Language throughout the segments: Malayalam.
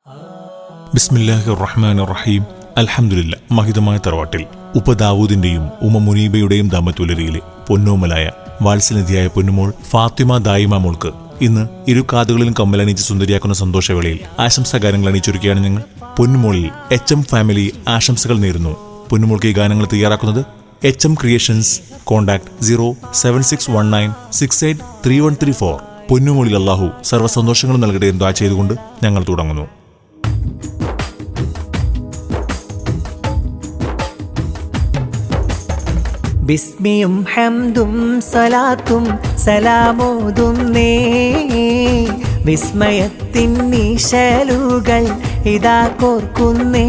ബിസ്മില്ലാഹിർ റഹ്മാനിർ റഹീം. അൽഹംദുലില്ലാ. മഹിതമായ തറവാട്ടിൽ ഉപ്പ ദാവൂദിന്റെയും ഉമ്മ മുനീബയുടെയും ദാമ്പത്യുലരിയിലെ പൊന്നോമലായ വാത്സല്യതയായ പൊന്നുമോൾ ഫാത്തിമ ദായിമ മോൾക്ക് ഇന്ന് ഇരു കാതുകളിലും കമ്മലണിച്ച് സുന്ദരിയാക്കുന്ന സന്തോഷവേളയിൽ ആശംസാഗാനങ്ങൾ അണിയിച്ചൊരുക്കുകയാണ് ഞങ്ങൾ. പൊന്നുമോളിൽ HM ഫാമിലി ആശംസകൾ നേരുന്നു. പൊന്നുമോൾക്ക് ഈ ഗാനങ്ങൾ തയ്യാറാക്കുന്നത് HM ക്രിയേഷൻസ്. കോൺടാക്ട് 07619683134. പൊന്നുമോളിൽ അല്ലാഹു സർവ്വസന്തോഷങ്ങളും നൽകട്ടെ എന്ന് ദുആ ചെയ്തുകൊണ്ട് ഞങ്ങൾ തുടങ്ങുന്നു. ബിസ്മിയും ഹംദും സലാത്തും സലാമോതുന്നേ, വിസ്മയത്തിൻ നിശലുകൾ ഇതാ കോർക്കുന്നേ.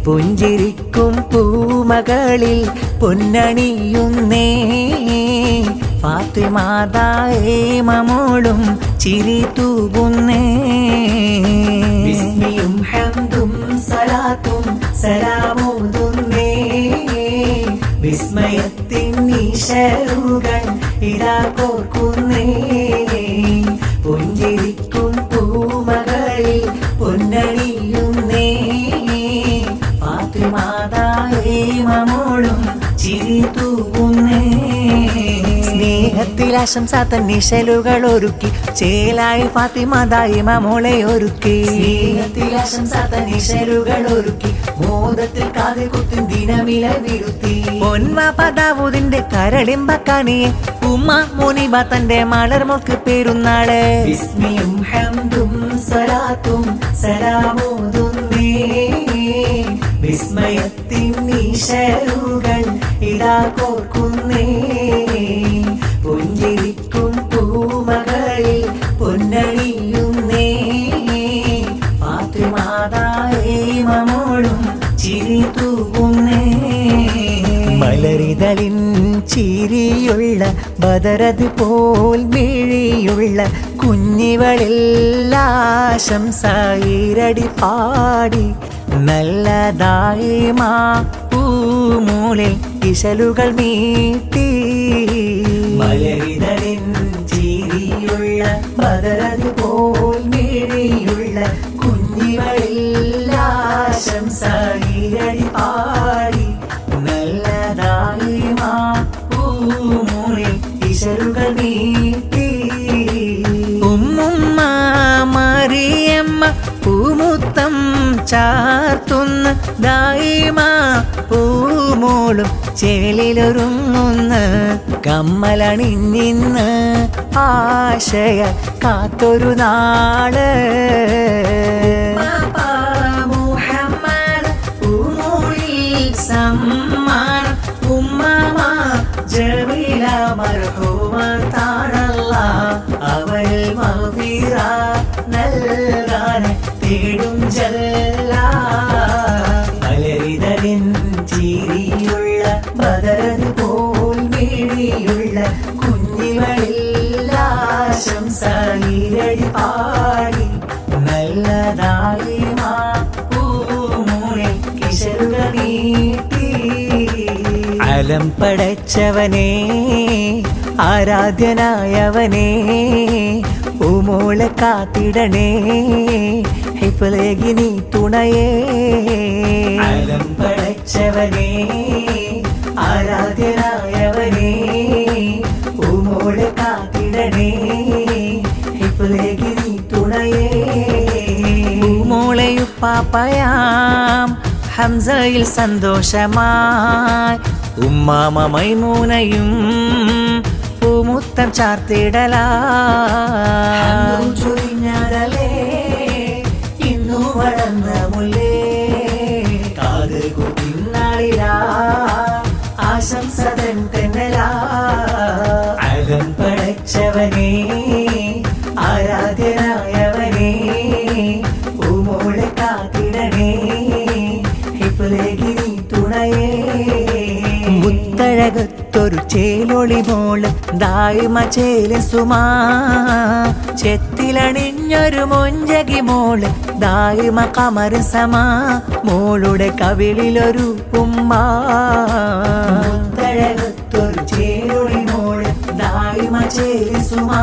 പുഞ്ചിരിക്കും പൂമകളിൽ പൊന്നണിയുന്നേ, ഫാത്തിമാതായേമോളും ചിരി തൂകുന്നേ. ബിസ്മിയും ഹംദും സലാത്തും സലാമോതുന്നേ, വിസ്മയത്തിൻ നിശലുകൾ ഇതാ കോർക്കുന്നേ. പുഞ്ചിരിക്കും പൂമകളിൽ പൊന്നണിയുന്നേ, ഫാത്തിമാതായേമോളും ചിരി തൂകുന്നേ. സ്നേഹത്തിൽ ആശംസാത്തൻ നിശലുകൾ ഒരുക്കി ചേലായി ഫാത്തിമ മോളെ ഒരുക്കി. സ്നേഹത്തിൽ ആശംസാത്തൻ നിശലുകൾ ഒരുക്കി മോദത്തിൽ കാതിൽ കുത്തിൻ ദിനമില വിരുത്തി. പൊന്മാപ്പ ദാവൂദിന്റെ കരളിമ്പക്കാനിയെ ഉമ്മ മുനിബ തന്റെ മലർമോൾക്ക് പേരുന്നാള്. ബിസ്മിയും ഹംദും സലാത്തും സലാമോതുന്നേ, വിസ്മയത്തിൻ നിശലുകൾ ഇതാ കോർക്കുന്നേ. പുഞ്ചിരിക്കും പൂമകളിൽ പൊന്നണിയുന്നേ, ഫാത്തിമാതായേമോളും ചിരി തൂകുന്നേ. മലരിതളിൻ ചിരിയുള്ള ബദറത് പോൽ മിഴിയുള്ള കുഞ്ഞിവളില്ലാശംസയിരടി പാടി നല്ലതായിമാ പൂമൂളിൽ ഇശലുകൾ മീട്ടി. മലരിതളിൻ ചിരിയുള്ള ബദറത് പോൽ മിഴിയുള്ള കുഞ്ഞിവളില്ലാശംസയിരടി പാടി നല്ലതായിമാ പൂമൂളിൽ ഇശലുകൾ മീട്ടി. ഉമ്മുമ്മ മറിയമ്മ പൂമുത്തം ചാർത്തുന്ന ദായിമ പൂമോളും ചേലിലൊരുങ്ങുന്ന കമ്മലണിഞ്ഞിന്ന് ആശയ കാത്തൊരു നാള്. മുഹമ്മദ് പൂമോളിൽ സമ്മാനം ഉമ്മമ ജമീല മർഹൂമത്താണല്ല, അവൾ മഗ്ഫിറ നൽകാൻ തേടും ജല്ല. മലരിതളിൻ ചിരിയുള്ള ബദറത് പോൽ മിഴിയുള്ള കുഞ്ഞിവളില്ലാശംസയിരടി പാടി നല്ലതായിമാ പൂമൂളിൽ കിശലുകൾ നീട്ടി. അലം പടച്ചവനേ ആരാധ്യനായവനേ, പൂമോളെ കാത്തിടണേ ഹിഫ്ളേകി നീ തുണയേ. അലം പടച്ചവനേ ആരാധ്യനായവനേ, പൂമോളെ കാത്തിടണേ ഹിഫ്ളേകി നീ തുണയേ. പൂമോളെയുപ്പാപ്പയാം ഹംസയിൽ സന്തോഷമായി ഉമ്മാമ മൈമൂനയും പൂമുത്തം ചാർത്തിടലായി. ചൊരിഞ്ഞതലേ ഇന്നു വളർന്ന മുല്ലേ, കാത് കുത്തിനാളിലാ ആശംസതൻ തെന്നലാ. അലം പടച്ചവനേ ആരാധ്യനായവനേ, പൂമോളെ കാത്തിടണേ ഹിഫ്ളേകി നീ തുണയേ. മുത്തഴകത്തൊരു ചേലൊളി മോള് ദായിമ ചേലി സുമാ, ചെത്തിലണിഞ്ഞൊരു മൊഞ്ചകി മോള് ദായിമ കമറ് സമാ, മോളുടെ കവിളിലൊരു ഉമ്മ. മുത്തഴകത്തൊരു ചേലൊളി മോള് ദായിമ ചേലി സുമാ,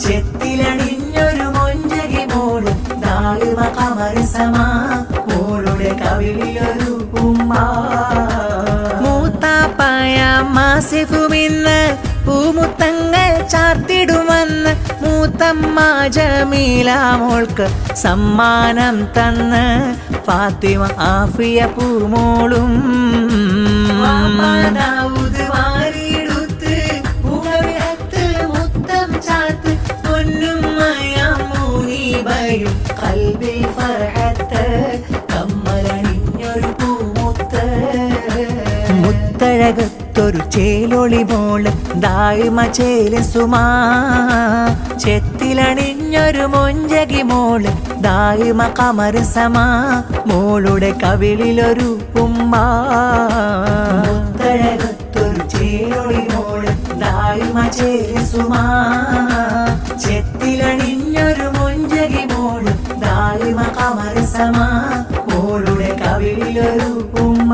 ചെത്തിലണിഞ്ഞൊരു മൊഞ്ചകി മോള് കമരസമാ മോളുടെ കവിളിലൊരു ഉമ്മ. മൂത്താപ്പായ മാസിഫുമിന്ന് പൂമുത്തങ്ങൾ ചാർത്തിടുമെന്ന് മൂത്തമ്മ ജമീല മോൾക്ക് സമ്മാനം തന്ന് ഫാത്തിമ ആഫിയ പൂമോളും. ദാവൂദ് വാരിയെടുത്ത് പൂവിളത്ത് മുത്തം ചാർത്ത് പൊന്നുമ്മയ മുനീബയും ഖൽബിൽ ഫർഹത്ത് കമ്മലണിഞ്ഞൊരു പൂമുത്ത്. മുത്തഴകത്തൊരു ചേലൊളി മോള് ദായിമ ചേല് സുമാ ചെത്തിലണിഞ്ഞൊരു മൊഞ്ചകി മോള് ദായിമ കമരസമാ മോളുടെ കവിളിലൊരു ഉമ്മ. മുത്തഴകത്തൊരു ചേലൊളി മോള് ദായിമ ചേല് സുമാ ചെത്തിലണിഞ്ഞൊരു മൊഞ്ചകി മോള് ദായിമ കമരസമാ മോളുടെ കവിളിലൊരു ഉമ്മ.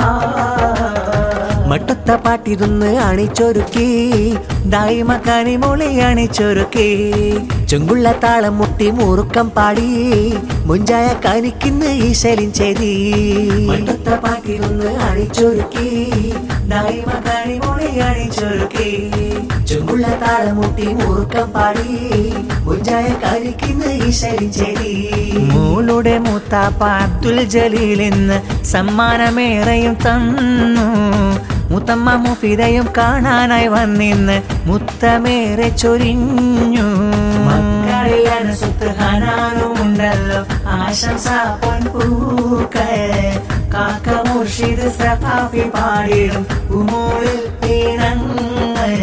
മട്ടത്ത പാട്ടിരുന്ന് അണിച്ചൊരുക്കി ദായിമ കനിമൊളി അണിച്ചൊരുക്കി ചെങ്കുള്ള താളം മുട്ടി മുറുക്കം പാടി മുഞ്ചായ കനിക്കുന്ന ഈശലിൻ ചെരി. മട്ടത്ത പാട്ടിരുന്ന് അണിച്ചൊരുക്കി ദായിമ കനിമൊളി അണിച്ചൊരുക്കി ചെങ്കുള്ള താളം മുട്ടി മുറുക്കം പാടി മുഞ്ചായ കനിക്കുന്ന ഈശലിൻ ചെരി. മോളുടെ മൂത്താപ്പ അബ്ദുൽ ജലീലിന്ന് സമ്മാനമേറെയും തന്നു. മുത്തമ്മ മുഫിദയും കാണാനായി വന്നിന്ന് മുത്തമേറെ ചൊരിഞ്ഞു. മക്കളിൽ അനസുത്ത് ഹനാനുമുണ്ടല്ലോ ആശംസ പൊൻപൂക്കൾ. കാക്ക മുർഷിദ് സഖാഫി പാടിടും ഉമൂളിൽ ഈണങ്ങൾ.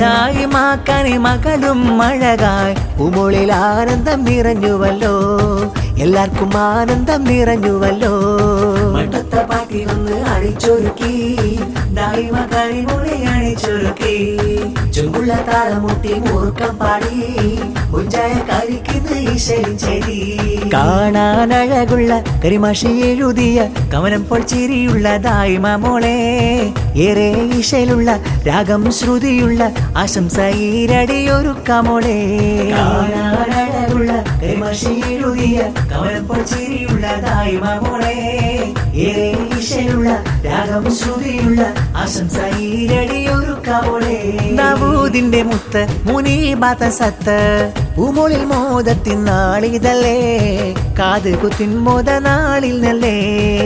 ദായിമാക്കനി മകളും അഴകായി ഉമൂളിൽ ആനന്ദം നിറഞ്ഞുവല്ലോ എല്ലാവർക്കും ആനന്ദം നിറഞ്ഞുവല്ലോ. മട്ടത്ത പാട്ടിരുന്ന് അണിച്ചൊരുക്കി ദായിമ കനിമൊളി അണിച്ചൊരുക്കി ചെങ്കുള്ള താളമുട്ടി മൂർക്കം പാടി മുഞ്ചായ കരിക്കുന്ന ഈശലിൻ ചെരി. കാണാനഴകുള്ള കരിമാഷി എഴുതിയ കവനം പോൽ ചിരിയുള്ള ദായിമ മോളെ ഏറെ ഈശലുള്ള രാഗം ശ്രുതിയുള്ള ആശംസ ഈരടിയൊരുക്കമോളെ. കാണാനഴകുള്ള കരിമാഷി എഴുതിയ കവനം പോൽ ചിരിയുള്ള ദായിമ മോളെ ഏറെ ഈശലുള്ള രാഗം ശ്രുതിയുള്ള ആശംസ ഈരടിയൊരുക്കമോളെ. ദാവൂദിന്റെ മുത്ത് മുനീബാത്ത സത്ത് പൂമോളിൽ മോദത്തിൻ നാളിതല്ലേ കാത് കുത്തിൻ മോദ നാളിൽ നല്ലേ.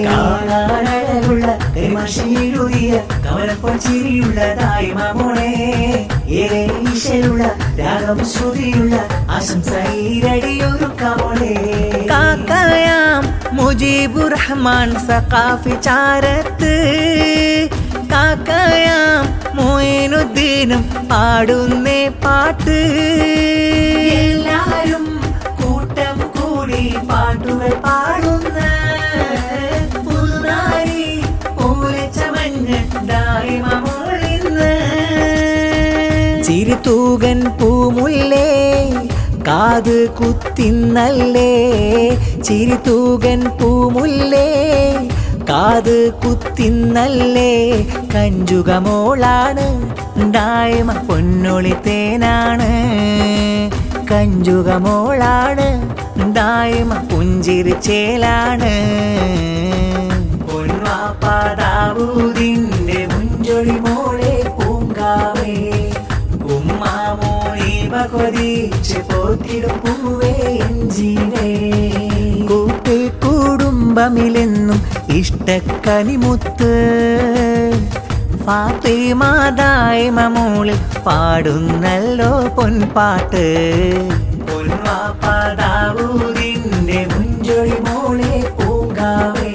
കാണാനഴകുള്ള കരിമാഷിയെഴുതിയ കവലപ്പോൾ ചിരിയുള്ള ദായിമ മോളെ ഏറെ ഈശലുള്ള രാഗം ശ്രുതിയുള്ള ആശംസ ഈരടിയൊരുക്കമോളെ. കാക്കയാം മുജീബുർ റഹ്മാൻ സഖാഫി ചാരത്ത് കാക്കയാം മൊയിനുദ്ദീനും പാടുന്നേ പാട്ട്. എല്ലാരും കൂട്ടം കൂടി പാട്ടുകൾ പാടുന്ന പുതുനാരി പോലെ ചമഞ്ഞ് ദായിമ മോളിന്ന്. ചിരിതൂകൻ പൂമുല്ലേ കാത് കുത്തിന്നല്ലേ ചിരിതൂകൻ പൂമുല്ലേ കാത് കുത്തിന്നല്ലേ. കഞ്ചുകമോളാണ് ദായിമ പൊന്നൊളി തേനാണ്. കഞ്ചുകമോളാണ് ദായിമ പുഞ്ചിരിച്ചേലാണ്. പൊൻവാപ്പ ദാവൂദിന്റെ മുഞ്ചൊളി മോളെ പൂങ്കാവേ ഉമ്മാമോണിവ കൊതിച്ച് പോറ്റിടും പൂവേ എഞ്ചിനേ. കൂട്ടിൽ കുടുംബമിലെന്നും ഇഷ്ടക്കനിമുത്ത് ഫാത്തിമ ദായിമ മോളിൽ പാടുന്നല്ലോ പൊൻപാട്ട്. പൊൻവാപ്പ ദാവൂദിന്റെ മുഞ്ചൊളി മോളെ പൂങ്കാവേ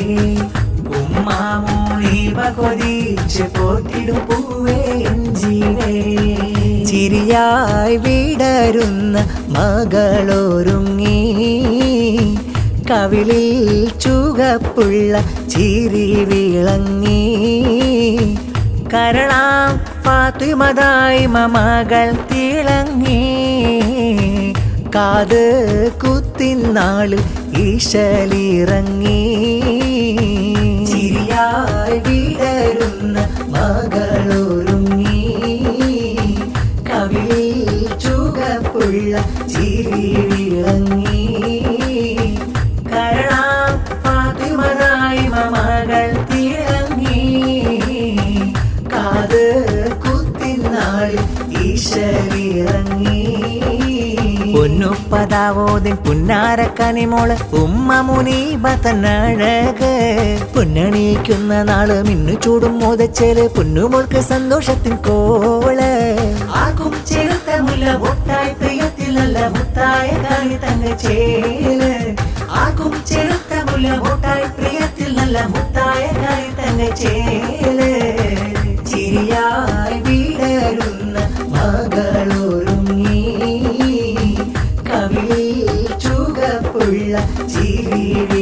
ഉമ്മാമോണിവ കൊതിച്ച് പോറ്റിടും പൂവേ എഞ്ചിനേ. ചിരിയായി വിടരുന്ന മകളൊരുങ്ങി കവിളിൽ ചുവപ്പുള്ള ചിരി വിളങ്ങി. കരളാം ഫാത്തിമ ദായിമ മകൾ തിളങ്ങി. കാത് കുത്തിനാളിൽ ഈശലിറങ്ങി. ചിരിയായി വിടരുന്ന മകളൊരുങ്ങി കവിളിൽ ചുവപ്പുള്ള ചിരി വിളങ്ങി. കരളാം ഉപദാവോദിൻ പുന്നാര കനിമോള് ഉമ്മ മുനീബ തന്നഴക് പൊന്നണിയിക്കുന്ന നാള് മിന്നു ചൂടും മോദച്ചേല് പൊന്നുമോൾക്ക് സന്തോഷത്തിൻ കോള് ആക്കും ചെറുത്ത മുല്ല മുട്ടായി പ്രിയത്തിലല്ല മുത്തായ കാണി തങ്കച്ചേല് ആക്കും ചെറുത്ത മുല്ല മുട്ടായി പ്രിയത്തിലല്ല മുത്തായ കാണി തങ്കച്ചേല് ചിരിയായി വീടരുന്ന മകളൊരുങ്ങി കവിളിൽ ചുവപ്പുള്ള ചിരി